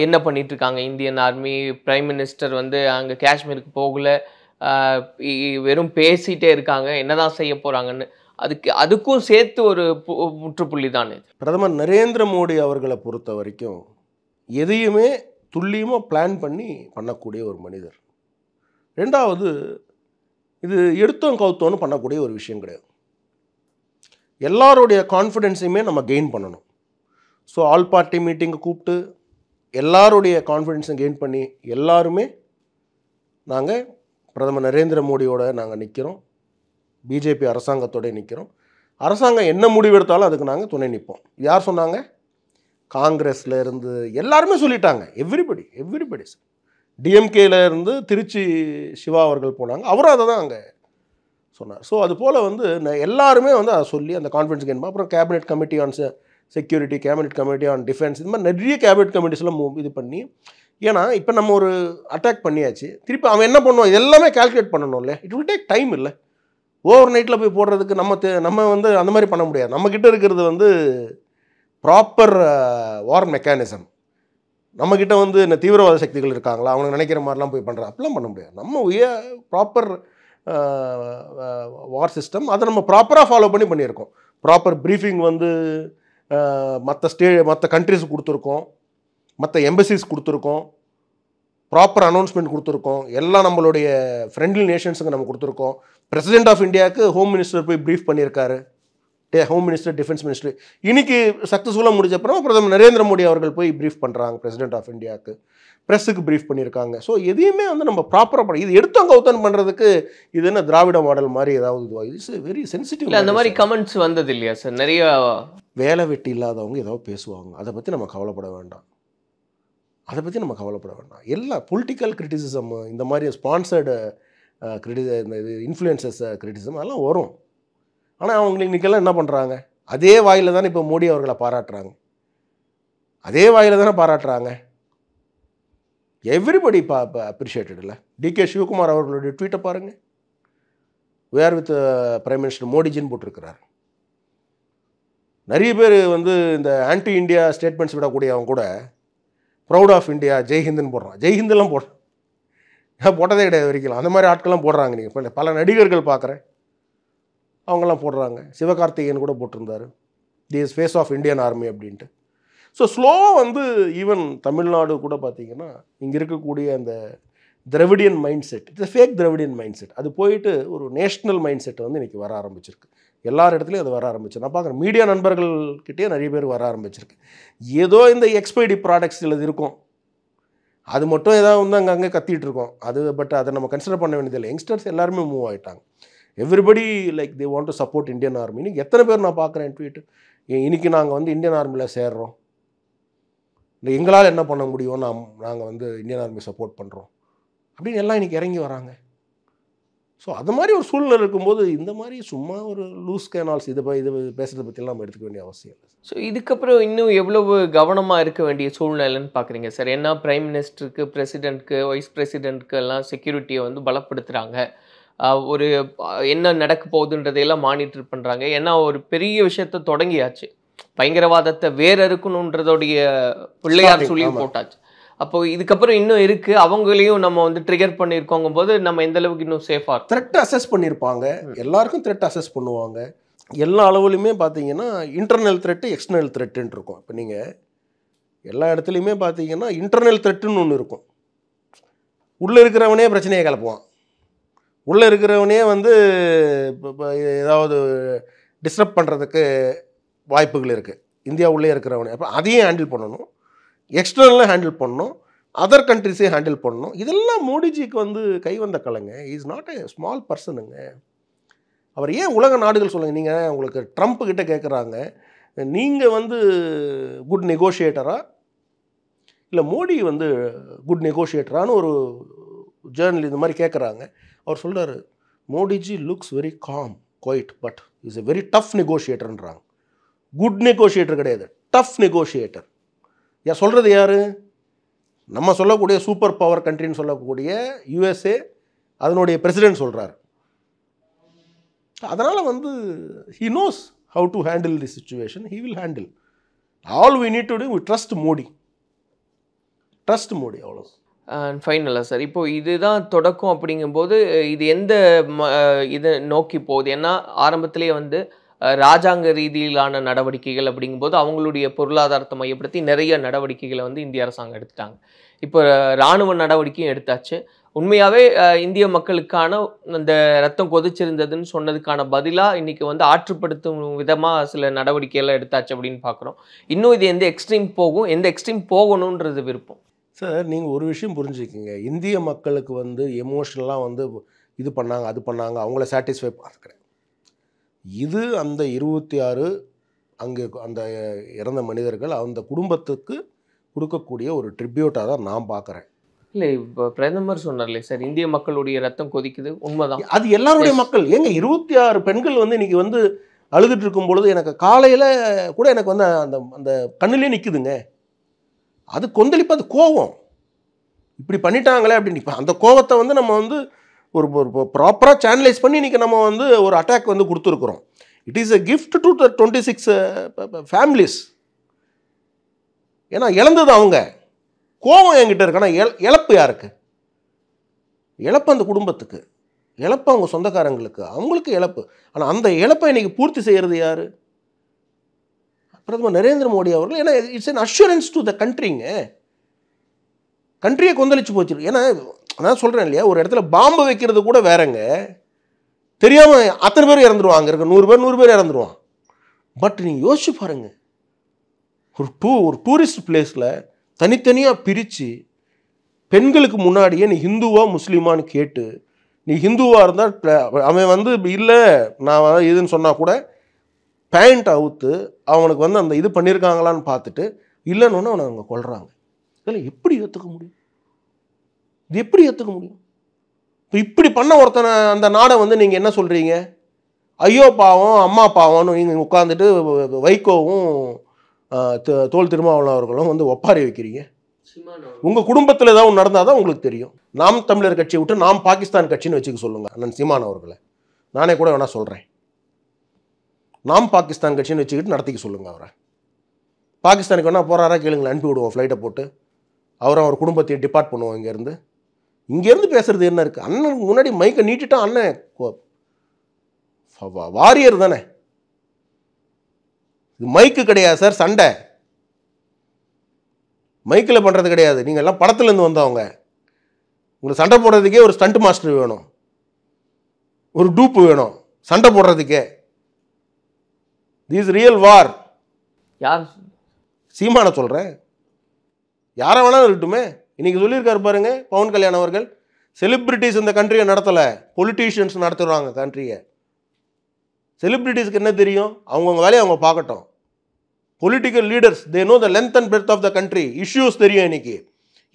என்ன பண்ணிட்டு இருக்காங்க இந்தியன் ஆர்மி, பிரைம் மினிஸ்டர் வந்து அங்கே காஷ்மீருக்கு போகல, வெறும் பேசிட்டே இருக்காங்க, என்னதான் செய்ய போறாங்கன்னு. அதுக்கும் சேர்த்து ஒரு முற்றுப்புள்ளி தான் இது. பிரதமர் நரேந்திர மோடி அவர்களை பொறுத்த வரைக்கும் எதையுமே துல்லியமாக பிளான் பண்ணி பண்ணக்கூடிய ஒரு மனிதர். ரெண்டாவது, இது எடுத்தோம் கவுத்தோன்னு பண்ணக்கூடிய ஒரு விஷயம் கிடையாது. எல்லாருடைய கான்ஃபிடென்ஸையுமே நம்ம கெயின் பண்ணணும். ஸோ ஆல் பார்ட்டி மீட்டிங்கை கூப்பிட்டு எல்லாருடைய கான்ஃபிடென்ஸை கெயின் பண்ணி எல்லாருமே நாங்கள் பிரதமர் நரேந்திர மோடியோட நாங்கள் நிற்கிறோம், பிஜேபி அரசாங்கத்தோட நிற்கிறோம், அரசாங்கம் என்ன முடிவெடுத்தாலும் அதுக்கு நாங்கள் துணை நிற்போம். யார் சொன்னாங்க? காங்கிரஸில் இருந்து எல்லாருமே சொல்லிட்டாங்க. எவ்ரிபடி டிஎம்கேல இருந்து திருச்சி சிவா அவர்கள் போனாங்க, அவரும் அதை தான் அங்கே சொன்னார். ஸோ அது போல் வந்து எல்லாருமே வந்து அதை சொல்லி அந்த கான்ஃபிடன்ஸ் கெயின். அப்புறம் cabinet committee on security, cabinet committee on defence, இது மாதிரி நிறைய கேபினெட் கமிட்டிஸ்லாம் இது பண்ணி, ஏன்னா இப்போ நம்ம ஒரு அட்டாக் பண்ணியாச்சு, திருப்பி அவன் என்ன பண்ணுவோம் இது எல்லாமே கால்குலேட் பண்ணணும் இல்லை, இட் வில் டேக் டைம் இல்லை. ஓவர் நைட்டில் போய் போடுறதுக்கு நம்ம வந்து அந்த மாதிரி பண்ண முடியாது. நம்மக்கிட்ட இருக்கிறது வந்து ப்ராப்பர் வார் மெக்கானிசம். நம்மக்கிட்ட வந்து இந்த தீவிரவாத சக்திகள் இருக்காங்களா, அவங்க நினைக்கிற மாதிரிலாம் போய் பண்ணுறா அப்படிலாம் பண்ண முடியாது. நம்ம ப்ராப்பர் வார் சிஸ்டம், அதை நம்ம ப்ராப்பராக ஃபாலோ பண்ணியிருக்கோம். ப்ராப்பர் ப்ரீஃபிங் வந்து மற்ற கண்ட்ரிஸ் கொடுத்துருக்கோம், மற்ற எம்பசிஸ் கொடுத்துருக்கோம், ப்ராப்பர் அனௌன்ஸ்மெண்ட் கொடுத்துருக்கோம், எல்லாம் நம்மளுடைய ஃப்ரெண்ட்லி நேஷன்ஸுக்கு நம்ம கொடுத்துருக்கோம். பிரசிடென்ட் ஆஃப் இந்தியாவுக்கு ஹோம் மினிஸ்டர் போய் ப்ரீஃப் பண்ணியிருக்காரு, ஹோம் மினிஸ்டர், டிஃபென்ஸ் மினிஸ்டர். இன்னைக்கு சக்ஸஸ்ஃபுல்லாக முடிஞ்சப்பறம் பிரதமர் நரேந்திர மோடி அவர்கள் போய் ப்ரீஃப் பண்ணுறாங்க பிரசிடென்ட் ஆஃப் இந்தியாவுக்கு, ப்ரெஸ்ஸுக்கு ப்ரீஃப் பண்ணியிருக்காங்க. ஸோ எதையுமே வந்து நம்ம ப்ராப்பராக பண்ண, இது எடுத்தோம் கவுத்தன் பண்ணுறதுக்கு இது என்ன திராவிட மாடல் மாதிரி ஏதாவது இதுவாக, இட்ஸ் வெரி சென்சிட்டிவ். அந்த மாதிரி கமெண்ட்ஸ் வந்தது இல்லையா சார்? நிறைய வேலை வெட்டி இல்லாதவங்க ஏதாவது பேசுவாங்க, அதை பற்றி நம்ம கவலைப்பட வேண்டாம். எல்லா பொலிட்டிக்கல் கிரிட்டிசிசம், இந்த மாதிரி ஸ்பான்சர்டு இந்த இன்ஃப்ளூயன்சஸ் கிரிட்டிசிசம் அதெல்லாம் வரும். ஆனால் அவங்க இன்றைக்கெல்லாம் என்ன பண்ணுறாங்க, அதே வாயில் தானே இப்போ மோடி அவர்களை பாராட்டுறாங்க, எவ்ரிபடி அப்ரிஷியேட்டட் இல்லை. டிகே சிவகுமார் அவர்களுடைய ட்வீட்டை பாருங்கள், வேர் வித் பிரைம் மினிஸ்டர் மோடிஜின்னு போட்டிருக்கிறார். நிறைய பேர் வந்து இந்த ஆன்டி இண்டியா ஸ்டேட்மெண்ட்ஸ் விடக்கூடியவங்க கூட ப்ரௌட் ஆஃப் இந்தியா, ஜெய்ஹிந்துன்னு போடுறான். ஜெய்ஹிந்தெல்லாம் போட்டதே கிடையாது வரைக்கும். அந்த மாதிரி ஆட்கள்லாம் போடுறாங்க. நீங்கள் பல நடிகர்கள் பார்க்குறேன், அவங்கெல்லாம் போடுறாங்க. சிவகார்த்திகேயன் கூட போட்டிருந்தார், the is face of Indian army அப்படின்ட்டு. ஸோ ஸ்லோவாக வந்து ஈவன் தமிழ்நாடு கூட பார்த்தீங்கன்னா இங்கே இருக்கக்கூடிய அந்த Dravidian mindset, it's fake Dravidian mindset, அது போயிட்டு ஒரு நேஷ்னல் மைண்ட் செட் வந்து இன்றைக்கி வர ஆரம்பிச்சிருக்கு. எல்லார் இடத்துலையும் அது வர ஆரம்பிச்சு. நான் பார்க்குறேன் மீடியா நண்பர்கள்கிட்டயே நிறைய பேர் வர ஆரம்பிச்சிருக்கு. ஏதோ இந்த எக்ஸ்பைரி ப்ராடக்ட்ஸ் இது இருக்கும், அது மட்டும் ஏதாவது வந்து அங்கங்கே கத்திட்டு இருக்கோம் அது. பட் அதை நம்ம கன்சிடர் பண்ண வேண்டியதில்லை. யங்ஸ்டர்ஸ் எல்லாருமே மூவ் ஆகிட்டாங்க. Everybody like they want to support Indian army. இன்னைக்கு எத்தனை பேர் நான் பார்க்குறேன் ட்வீட்டு, இன்றைக்கி நாங்கள் வந்து இந்தியன் ஆர்மியில் சேர்றோம், இல்லை எங்களால் என்ன பண்ண முடியும், நாங்கள் வந்து இந்தியன் ஆர்மி சப்போர்ட் பண்ணுறோம் அப்படின்னு எல்லாம் இன்றைக்கி இறங்கி வராங்க. ஸோ அது மாதிரி ஒரு சூழ்நிலை இருக்கும்போது இந்த மாதிரி சும்மா ஒரு லூஸ் கேனால்ஸ் இது பேசுகிறத பற்றிலாம் நம்ம எடுத்துக்க வேண்டிய அவசியம் இல்லை. ஸோ இதுக்கப்புறம் இன்னும் எவ்வளவு கவனமாக இருக்க வேண்டிய சூழ்நிலைன்னு பார்க்குறீங்க சார்? ஏன்னா பிரைம் மினிஸ்டருக்கு, பிரசிடென்ட்க்கு, வைஸ் பிரசிடென்ட்க்கு எல்லாம் செக்யூரிட்டியை வந்து பலப்படுத்துகிறாங்க. ஒரு என்ன நடக்க போகுதுன்றதையெல்லாம் மானிட்டர் பண்ணுறாங்க. ஏன்னா ஒரு பெரிய விஷயத்த தொடங்கியாச்சு, பயங்கரவாதத்தை வேற இருக்கணுன்றதோடைய பிள்ளையார் சொல்லி போட்டாச்சு. அப்போ இதுக்கப்புறம் இன்னும் இருக்கு, அவங்களையும் நம்ம வந்து ட்ரிகர் பண்ணியிருக்கோங்க போது நம்ம எந்த அளவுக்கு இன்னும் சேஃபாக த்ரெட் அசஸ் பண்ணியிருப்பாங்க. எல்லாருக்கும் த்ரெட் அசஸ் பண்ணுவாங்க. எல்லா அளவுலையுமே பார்த்தீங்கன்னா இன்டர்னல் த்ரெட்டு, எக்ஸ்டர்னல் த்ரெட்டுன்னு இருக்கும். இப்போ நீங்கள் எல்லா இடத்துலையுமே பார்த்தீங்கன்னா இன்டர்னல் த்ரெட்டுன்னு ஒன்று இருக்கும். உள்ளே இருக்கிறவனே பிரச்சனையை கிளப்புவான், உள்ளே இருக்கிறவனே வந்து ஏதாவது டிஸ்டர்ப் பண்ணுறதுக்கு வாய்ப்புகள் இருக்குது. இந்தியா உள்ளே இருக்கிறவனே அப்போ அதையும் ஹேண்டில் பண்ணணும், எக்ஸ்டர்னலாக ஹேண்டில் பண்ணணும், அதர் கண்ட்ரிஸே ஹேண்டில் பண்ணணும். இதெல்லாம் மோடிஜிக்கு வந்து கை வந்த கலைங்க. இஸ் நாட் ஏ ஸ்மால் பர்சனுங்க. அவர் ஏன் உலக நாடுகள் சொல்லுங்கள், நீங்கள் உங்களுக்கு ட்ரம்ப் கிட்ட கேட்குறாங்க, நீங்கள் வந்து குட் நெகோஷியேட்டரா இல்லை மோடி வந்து குட் நெகோஷியேட்டரான்னு ஒரு ஜேர்னல் இந்த மாதிரி கேட்குறாங்க. அவர் சொல்கிறார், Modiji looks very com quite but is a very tough நெகோஷியேட்டர்ன்றாங்க. Good negotiator கிடையாது, டஃப் நெகோஷியேட்டர். சொல்கிறது யார்? நம்ம சொல்லக்கூடிய சூப்பர் பவர் கண்ட்ரின்னு சொல்லக்கூடிய யூஎஸ்ஏ, அதனுடைய பிரசிடென்ட் சொல்கிறார். அதனால் வந்து he knows how to handle the situation, he will handle. All we need to do, we trust Modi. Trust Modi அவ்வளோ. ஃபைனலாக சார், இப்போ இதுதான் தொடக்கம் அப்படிங்கும்போது இது எந்த இதை நோக்கி போகுது? ஏன்னா ஆரம்பத்திலேயே வந்து ராஜாங்க ரீதியிலான நடவடிக்கைகள் அப்படிங்கும்போது அவங்களுடைய பொருளாதாரத்தை மையப்படுத்தி நிறைய நடவடிக்கைகளை வந்து இந்திய அரசாங்கம் எடுத்துட்டாங்க. இப்போ இராணுவ நடவடிக்கையும் எடுத்தாச்சு. உண்மையாகவே இந்திய மக்களுக்கான அந்த ரத்தம் கொதிச்சிருந்ததுன்னு சொன்னதுக்கான பதிலாக இன்றைக்கி வந்து ஆற்றுப்படுத்தும் விதமாக சில நடவடிக்கையெல்லாம் எடுத்தாச்சு அப்படின்னு பார்க்குறோம். இன்னும் இது எந்த எக்ஸ்ட்ரீம் போகும், எந்த எக்ஸ்ட்ரீம் போகணுன்றது விருப்பம் சார். நீங்கள் ஒரு விஷயம் புரிஞ்சுக்கிங்க, இந்திய மக்களுக்கு வந்து எமோஷ்னலாக வந்து இது பண்ணாங்க அது பண்ணாங்க அவங்கள சாட்டிஸ்ஃபை பார்க்குறேன். இது அந்த 26 அங்கே அந்த இறந்த மனிதர்கள் அந்த குடும்பத்துக்கு கொடுக்கக்கூடிய ஒரு ட்ரிபியூட்டாக தான் நான் பார்க்குறேன். இல்லை, இப்போ பிரதமர் சொன்னார்லே சார், இந்திய மக்களுடைய ரத்தம் கொதிக்குது, உண்மைதான். அது எல்லாருடைய மக்கள். ஏங்க 26 பெண்கள் வந்து இன்றைக்கி வந்து அழுதுட்டு இருக்கும் பொழுது எனக்கு காலையில் கூட எனக்கு வந்து அந்த அந்த கண்ணிலே நிற்குதுங்க. அது கொந்தளிப்பு, அது கோவம். இப்படி பண்ணிட்டாங்களே அப்படின்னு. இப்போ அந்த கோவத்தை வந்து நம்ம வந்து ஒரு ப்ராப்பராக சேனலைஸ் பண்ணி இன்றைக்கி நம்ம வந்து ஒரு அட்டாக் வந்து கொடுத்துருக்குறோம். It is a gift to the 26 families. ஏன்னா இழந்தது அவங்க. கோவம் என்கிட்ட இருக்கு. ஆனால் இழப்பு யாருக்கு? இழப்பு அந்த குடும்பத்துக்கு, இழப்பு அவங்க சொந்தக்காரங்களுக்கு, அவங்களுக்கு இழப்பு. ஆனால் அந்த இழப்பை இன்றைக்கி பூர்த்தி செய்கிறது யார்? பிரதமர் நரேந்திர மோடி அவர்கள். ஏன்னா it's an assurance to the கண்ட்ரிங்க. கண்ட்ரியை கொந்தளிச்சு போச்சு. ஏன்னா நான் சொல்கிறேன் இல்லையா, ஒரு இடத்துல பாம்பு வைக்கிறது கூட வேறங்க, தெரியாமல் அத்தனை பேர் இறந்துருவாங்க. இருக்க 100 பேர் இறந்துருவான். பட் நீங்கள் யோசிச்சு பாருங்கள், ஒரு டூரிஸ்ட் பிளேஸில் தனித்தனியாக பிரித்து பெண்களுக்கு முன்னாடியே நீ ஹிந்துவா முஸ்லீமான்னு கேட்டு, நீ ஹிந்துவாக இருந்தால் அவன் வந்து இல்லை நான் இதுன்னு சொன்னால் கூட பேண்ட் அவுத்து அவனுக்கு வந்து அந்த இது பண்ணியிருக்காங்களான்னு பார்த்துட்டு இல்லைன்னு அவனை அவங்க கொள்கிறாங்க. இதெல்லாம் எப்படி ஏற்றுக்க முடியும்? இது எப்படி ஏற்றுக்க முடியும்? இப்போ இப்படி பண்ண ஒருத்தனை அந்த நாடை வந்து நீங்கள் என்ன சொல்கிறீங்க? ஐயோ பாவம் அம்மா பாவம்னு நீங்கள் உட்காந்துட்டு வைகோவும் தோல் திருமாவளவன் அவர்களும் வந்து ஒப்பாரி வைக்கிறீங்க. உங்கள் குடும்பத்தில் ஏதாவது ஒன்று நடந்தால் தான் உங்களுக்கு தெரியும். நாம் தமிழர் கட்சியை விட்டு நாம் பாகிஸ்தான் கட்சின்னு வச்சுக்க சொல்லுங்கள் அண்ணன் சீமான் அவர்களை. நானே கூட வேணா சொல்கிறேன், நாம் பாகிஸ்தான் கட்சின்னு வச்சுக்கிட்டு நடத்திக்க சொல்லுங்கள் அவரை. பாகிஸ்தானுக்கு வேணா போகிறாரா கேளுங்களேன், அனுப்பி விடுவோம் ஃப்ளைட்டை போட்டு. அவரை அவர் குடும்பத்தையும் டிபார்ட் பண்ணுவோம். இங்கேருந்து பேசுகிறது என்ன இருக்குது? அண்ணனுக்கு முன்னாடி மைக்கை நீட்டிட்டா அண்ணன் வாரியர் தானே. இது மைக்கு கிடையாது சார், சண்டை மைக்கில் பண்ணுறது கிடையாது. நீங்கள் எல்லாம் படத்துலேருந்து வந்தவங்க. உங்களுக்கு சண்டை போடுறதுக்கே ஒரு ஸ்டண்ட் மாஸ்டர் வேணும், ஒரு டூப்பு வேணும் சண்டை போடுறதுக்கே. திஸ் ரியல் வார். யார்? சீமான சொல்கிறேன். யாரை வேணாலும் இருக்கட்டுமே. இன்றைக்கி சொல்லியிருக்காரு பாருங்க பவன் கல்யாண் அவர்கள், செலிப்ரிட்டிஸ் இந்த கண்ட்ரியை நடத்தலை, பொலிட்டீஷியன்ஸ் நடத்துகிறாங்க கண்ட்ரியை. செலிப்ரிட்டிஸ்க்கு என்ன தெரியும்? அவங்கவுங்க வேலையை அவங்க பார்க்கட்டும். Political leaders they know the length and breadth of the country. Issues தெரியும், இன்றைக்கி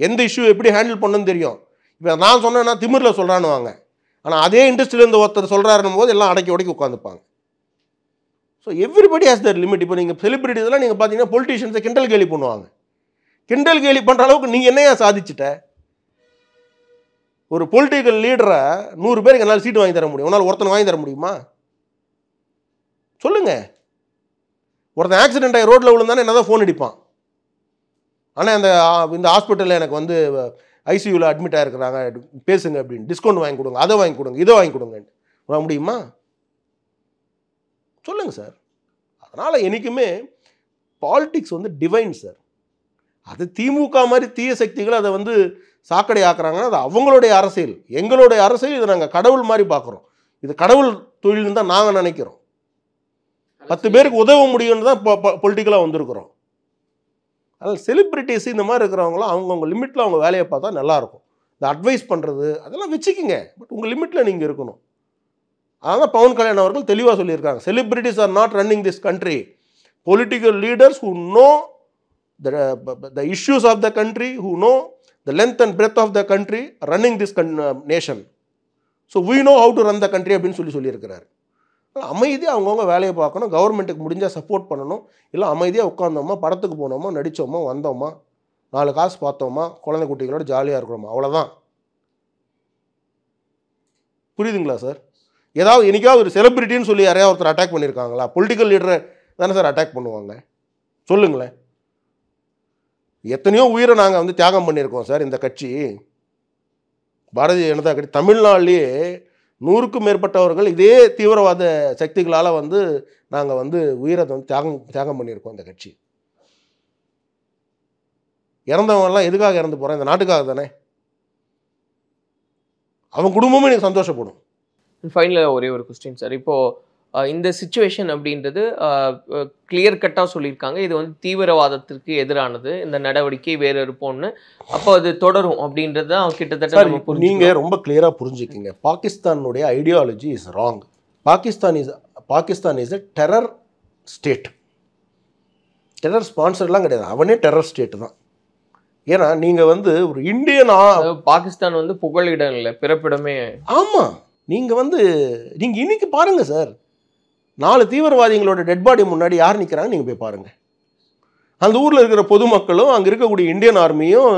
எந்த இஷ்யூ எப்படி ஹேண்டில் பண்ணணும்னு தெரியும். இப்போ நான் சொன்னேன்னா திமிரில் சொல்கிறான்னு வாங்க, ஆனால் அதே இண்டஸ்ட்ரியிலேருந்து ஒருத்தர் சொல்கிறாருன்னும் போது எல்லாம் அடக்கி உடக்கி உட்காந்துப்பாங்க. So everybody has their limit. இப்போ நீங்கள் செலிபிரிட்டிஸ்லாம் நீங்கள் பார்த்தீங்கன்னா பொலிட்டீஷியன்ஸை கிண்டல் கேலி பண்ணுவாங்க. கிண்டல் கேலி பண்ணுற அளவுக்கு நீங்கள் என்னையா சாதிச்சிட்ட? ஒரு பொலிட்டிக்கல் லீடரை 100 பேருக்கு என்னால் சீட்டு வாங்கி தர முடியும், உன்னால் ஒருத்தனை வாங்கி தர முடியுமா? சொல்லுங்கள். ஒருத்தன் ஆக்சிடென்ட் ஆகி ரோட்டில் விழுந்தானே என்ன தான் ஃபோன் அடிப்பான், ஆனால் இந்த ஹாஸ்பிட்டலில் எனக்கு வந்து ஐசியூவில் அட்மிட் ஆகிருக்கிறாங்க பேசுங்க அப்படின்னு, டிஸ்கவுண்ட் வாங்கி கொடுங்க, அதை வாங்கி கொடுங்க, இதை வாங்கி கொடுங்க வாங்க முடியுமா? சொல்லுங்கள் சார். அதனால் என்றைக்குமே பாலிடிக்ஸ் வந்து டிவைன் சார். அது திமுக மாதிரி தீய சக்திகள் அதை வந்து சாக்கடை ஆக்குறாங்கன்னா அது அவங்களுடைய அரசியல். எங்களுடைய அரசியல் இதை நாங்கள் கடவுள் மாதிரி பார்க்குறோம். இது கடவுள் தொழில்னு தான் நாங்கள் நினைக்கிறோம். 10 பேருக்கு உதவ முடியும்னு தான் பொலிட்டிக்கலாக வந்திருக்கிறோம். அதனால் செலிப்ரிட்டிஸ் இந்த மாதிரி இருக்கிறவங்களாம் அவங்கவுங்க லிமிட்டில் அவங்க வேலையை பார்த்தா நல்லாயிருக்கும். இந்த அட்வைஸ் பண்ணுறது அதெல்லாம் வச்சுக்கிங்க, பட் உங்கள் லிமிட்டில் நீங்கள் இருக்கணும். அதனால் பவன் கல்யாண் அவர்கள் தெளிவாக சொல்லியிருக்காங்க, celebrities are not running this country. Political leaders who know the issues of the country, who know the length and breadth of the country, running this nation. So we know how to run the country அப்படின்னு சொல்லியிருக்கிறார். அமைதியாக அவங்கவுங்க வேலையை பார்க்கணும். கவர்மெண்ட்டுக்கு முடிஞ்சால் support பண்ணணும். இல்லை அமைதியாக உட்காந்தோமா, படத்துக்கு போனோமா, நடித்தோமா, வந்தோமா, 4 காசு பார்த்தோமா, குழந்தை குட்டிகளோட ஜாலியாக இருக்கிறோமா, அவ்வளோதான். புரியுதுங்களா சார்? ஏதாவது என்னைக்காவது ஒரு செலிபிரிட்டின்னு சொல்லி யாரையாவது ஒருத்தர் அட்டாக் பண்ணியிருக்காங்களா? பொலிட்டிக்கல் லீடரை தானே சார் அட்டாக் பண்ணுவாங்க. சொல்லுங்களேன். எத்தனையோ உயிரை நாங்கள் வந்து தியாகம் பண்ணியிருக்கோம் சார். இந்த கட்சி பாரதிய ஜனதா கட்சி தமிழ்நாட்டிலேயே 100க்கும் மேற்பட்டவர்கள் இதே தீவிரவாத சக்திகளால் வந்து நாங்கள் வந்து உயிரை வந்து தியாகம் பண்ணியிருக்கோம். இந்த கட்சி இறந்தவங்கலாம் எதுக்காக இறந்து போகிறேன்? இந்த நாட்டுக்காக தானே. அவன் குடும்பமும் எனக்கு சந்தோஷப்படும். ஃபைனலாக ஒரே ஒரு கொஸ்டின் சார். இப்போது இந்த சிச்சுவேஷன் அப்படின்றது கிளியர் கட்டாக சொல்லியிருக்காங்க, இது வந்து தீவிரவாதத்திற்கு எதிரானது, இந்த நடவடிக்கை வேறு இருப்போம்னு. அப்போ அது தொடரும் அப்படின்றது தான் கிட்டத்தட்ட நீங்கள் ரொம்ப கிளியராக புரிஞ்சுக்கிங்க. பாகிஸ்தானுடைய ideology is wrong. Pakistan is a terror state. Terror ஸ்பான்சர்லாம் கிடையாது, அவனே டெரர் ஸ்டேட்டு தான். ஏன்னா நீங்கள் வந்து ஒரு இந்தியன் பாகிஸ்தான் வந்து புகலிடம் இல்லை, பிறப்பிடமே. ஆமாம், நீங்கள் வந்து நீங்கள் இன்னைக்கு பாருங்கள் சார், 4 தீவிரவாதிகளோட டெட் பாடி முன்னாடி யார் நிற்கிறாங்க நீங்கள் போய் பாருங்கள். அந்த ஊரில் இருக்கிற பொதுமக்களும், அங்கே இருக்கக்கூடிய இந்தியன் ஆர்மியும்,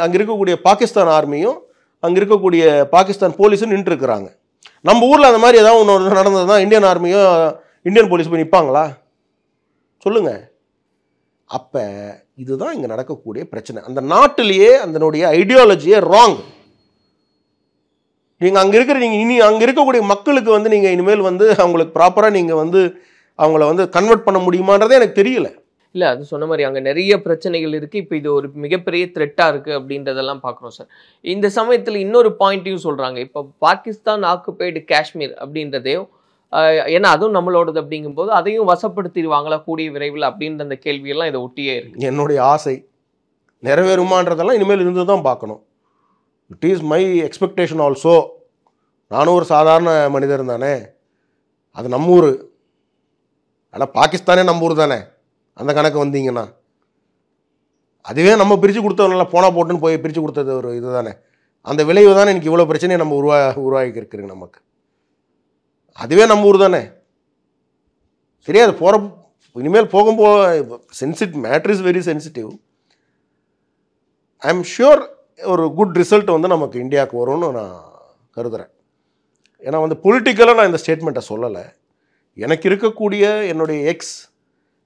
அங்கே இருக்கக்கூடிய பாகிஸ்தான் ஆர்மியும், அங்கே இருக்கக்கூடிய பாகிஸ்தான் போலீஸும் நின்றுருக்குறாங்க. நம்ம ஊரில் அந்த மாதிரி ஏதாவது ஒன்று நடந்ததுன்னா இந்தியன் ஆர்மியும் இந்தியன் போலீஸ் போய் நிற்பாங்களா? சொல்லுங்கள். அப்போ இதுதான் இங்கே நடக்கக்கூடிய பிரச்சனை. அந்த நாட்டிலேயே அதனுடைய ஐடியாலஜியே ராங். நீங்கள் அங்கே இருக்கிற இனி அங்கே இருக்கக்கூடிய மக்களுக்கு வந்து நீங்கள் இனிமேல் வந்து அவங்களுக்கு ப்ராப்பராக நீங்கள் வந்து அவங்கள வந்து கன்வெர்ட் பண்ண முடியுமான்றதே எனக்கு தெரியல. இல்லை, அது சொன்ன மாதிரி அங்கே நிறைய பிரச்சனைகள் இருக்குது. இப்போ இது ஒரு மிகப்பெரிய த்ரெட்டாக இருக்குது அப்படின்றதெல்லாம் பார்க்குறோம் சார். இந்த சமயத்தில் இன்னொரு பாயிண்ட்டையும் சொல்கிறாங்க. இப்போ பாகிஸ்தான் ஆக்குபைடு காஷ்மீர் அப்படின்றதையும், ஏன்னா அதுவும் நம்மளோடது அப்படிங்கும்போது அதையும் வசப்படுத்திடுவாங்களா கூடிய விரைவில் அப்படின்ற அந்த கேள்வியெல்லாம் இதை ஒட்டியே இருக்குது. என்னுடைய ஆசை நிறைவேறுமான்றதெல்லாம் இனிமேல் இருந்து தான் பார்க்கணும். It is my expectation also. நானும் ஒரு சாதாரண மனிதர் தானே. அது நம்ம ஊர், ஆனால் பாகிஸ்தானே நம்ம ஊர் தானே. அந்த கணக்கு வந்தீங்கன்னா அதுவே நம்ம பிரித்து கொடுத்தவங்கள போனால் போட்டுன்னு போய் பிரித்து கொடுத்தது ஒரு இது தானே. அந்த விளைவு தானே எனக்கு இவ்வளோ பிரச்சனையை நம்ம உருவாக்கி இருக்குங்க நமக்கு. அதுவே நம்ம ஊர் தானே. சரியா? அது போகிற இனிமேல் போகும்போது matter is very sensitive. I am sure ஒரு குட் ரிசல்ட் வந்து நமக்கு இந்தியாவுக்கு வரும்னு நான் கருதுகிறேன். ஏன்னா வந்து பொலிட்டிக்கலாக நான் இந்த ஸ்டேட்மெண்ட்டை சொல்லலை. எனக்கு இருக்கக்கூடிய என்னுடைய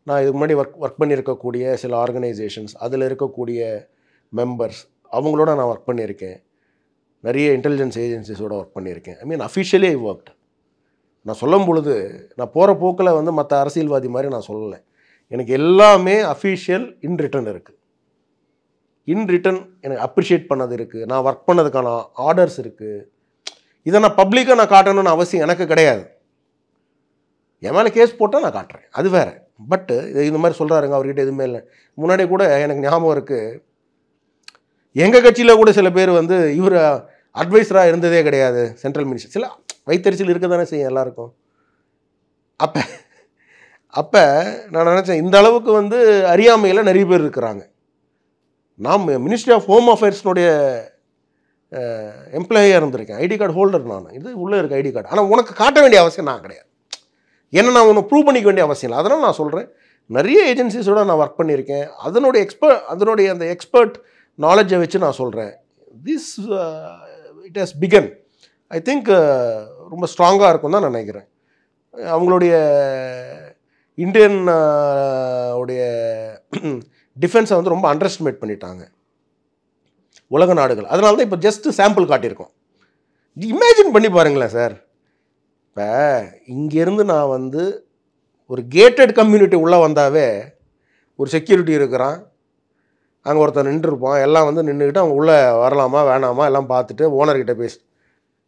நான் இதுக்கு முன்னாடி ஒர்க் பண்ணியிருக்கக்கூடிய சில ஆர்கனைசேஷன்ஸ், அதில் இருக்கக்கூடிய மெம்பர்ஸ், அவங்களோட நான் ஒர்க் பண்ணியிருக்கேன். நிறைய இன்டெலிஜென்ஸ் ஏஜென்சிஸோட ஒர்க் பண்ணியிருக்கேன். ஐ மீன் அஃபிஷியலி ஐ ஒர்க்ட். நான் சொல்லும் பொழுது நான் போகிற போக்கில் வந்து மற்ற அரசியல்வாதி மாதிரி நான் சொல்லலை. எனக்கு எல்லாமே அஃபிஷியல் இன் ரிட்டன் இருக்குது. இன் ரிட்டன் எனக்கு அப்ரிஷியேட் பண்ணது இருக்குது. நான் ஒர்க் பண்ணதுக்கான ஆர்டர்ஸ் இருக்குது. இதை நான் பப்ளிக்காக நான் காட்டணும்னு அவசியம் எனக்கு கிடையாது. என் மேலே கேஸ் போட்டால் நான் காட்டுறேன், அது வேறு. பட்டு இந்த மாதிரி சொல்கிறாருங்க, அவர்கிட்ட எதுவுமே இல்லை. முன்னாடி கூட எனக்கு ஞாபகம் இருக்குது, எங்கள் கட்சியில் கூட சில பேர் வந்து இவர் அட்வைஸராக இருந்ததே கிடையாது, சென்ட்ரல் மினிஸ்டர். சில வைத்தறிச்சல் இருக்க தானே செய்யும் எல்லாருக்கும். அப்போ நான் நினச்சேன், இந்த அளவுக்கு வந்து அறியாமையில் நிறைய பேர் இருக்கிறாங்க. நான் மினிஸ்ட்ரி ஆஃப் ஹோம் அஃபேர்ஸ்னுடைய எம்ப்ளாயியாக இருந்திருக்கேன், ஐடி கார்டு ஹோல்டர் நான். இது உள்ளே இருக்க ஐடி கார்டு. ஆனால் உனக்கு காட்ட வேண்டிய அவசியம் நான் கிடையாது. ஏன்னா நான் ஒன்று ப்ரூவ் பண்ணிக்க வேண்டிய அவசியம் இல்லை. அதனால் நான் சொல்கிறேன், நிறைய ஏஜென்சிஸோடு நான் ஒர்க் பண்ணியிருக்கேன். அதனுடைய அந்த எக்ஸ்பர்ட் நாலேஜை வச்சு நான் சொல்கிறேன். It has begin. I think ரொம்ப ஸ்ட்ராங்காக இருக்கும் தான் நான் நினைக்கிறேன். அவங்களுடைய இந்தியன் உடைய டிஃபென்ஸை வந்து ரொம்ப அண்டர் எஸ்டிமேட் பண்ணிட்டாங்க உலக நாடுகள். அதனால தான் இப்போ ஜஸ்ட் சாம்பிள் காட்டியிருக்கோம். இமேஜின் பண்ணி பாருங்களேன் சார். இப்போ இங்கேருந்து நான் வந்து ஒரு கேட்டட் கம்யூனிட்டி உள்ளே வந்தாவே ஒரு செக்யூரிட்டி இருக்கிறான், அங்கே ஒருத்தர் நின்றுருப்பான், எல்லாம் வந்து நின்றுக்கிட்டு அவங்க உள்ளே வரலாமா வேணாமா எல்லாம் பார்த்துட்டு ஓனர்கிட்ட பேசி,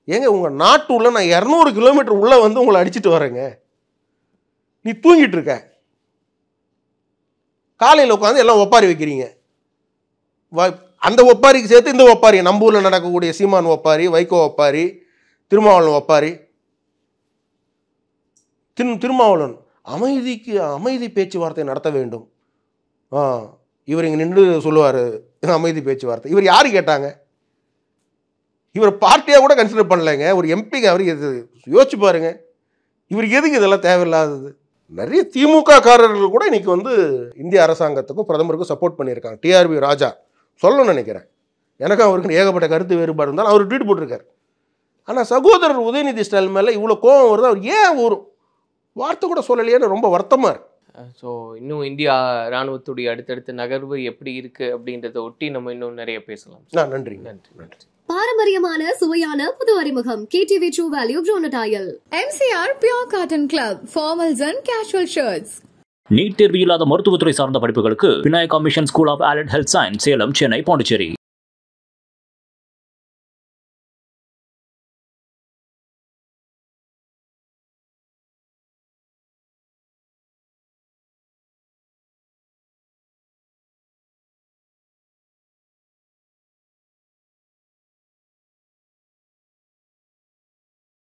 ஏங்க உங்கள் நாட்டு உள்ள நான் 200 கிலோமீட்டர் உள்ளே வந்து உங்களை அடிச்சுட்டு வரேங்க, நீ தூங்கிட்டு இருக்க, காலையில் உட்காந்து எல்லாம் ஒப்பாரி வைக்கிறீங்க. அந்த ஒப்பாரிக்கு சேர்த்து இந்த ஒப்பாரி, நம்ம ஊரில் நடக்கக்கூடிய சீமான் ஒப்பாரி, வைகோ ஒப்பாரி, திருமாவளவன் ஒப்பாரி. திருமாவளவன் அமைதி பேச்சுவார்த்தை நடத்த வேண்டும். இவர் இங்கே நின்று சொல்லுவார் அமைதி பேச்சுவார்த்தை. இவர் யார் கேட்டாங்க? இவர் பார்ட்டியாக கூட கன்சிடர் பண்ணலைங்க, ஒரு எம்பிக்கு. அவர் எது யோசிச்சு பாருங்க, இவருக்கு எதுக்கு இதெல்லாம் தேவையில்லாதது? நிறைய திமுக காரர்கள் கூட இன்னைக்கு வந்து இந்திய அரசாங்கத்துக்கும் பிரதமருக்கும் சப்போர்ட் பண்ணியிருக்காங்க. டிஆர்பி ராஜா சொல்லணும்னு நினைக்கிறேன். எனக்கு அவருக்கு ஏகப்பட்ட கருத்து வேறுபாடு இருந்தாலும் அவர் ட்வீட் போட்டிருக்கார். ஆனால் சகோதரர் உதயநிதி ஸ்டாலின் மேலே இவ்வளோ கோபம் வருது, அவர் ஏன் ஒரு வார்த்தை கூட சொல்லலையேன்னு ரொம்ப வருத்தமாக இருக்கு. ஸோ இன்னும் இந்தியா இராணுவத்துடைய அடுத்தடுத்த நகர்வு எப்படி இருக்குது அப்படின்றத ஒட்டி நம்ம இன்னும் நிறைய பேசலாம். நன்றி. பாரம்பரியமான சுவையான புது அறிமுகம் KTV True Value Groundnut Oil. MCR Pure Cotton Club, formals and casual shirts. NEET தேர்வு இல்லாத மருத்துவத்துறை சார்ந்த படிப்புகளுக்கு Vinayaka mission school of allied health science, Salem, Chennai, Pondicherry.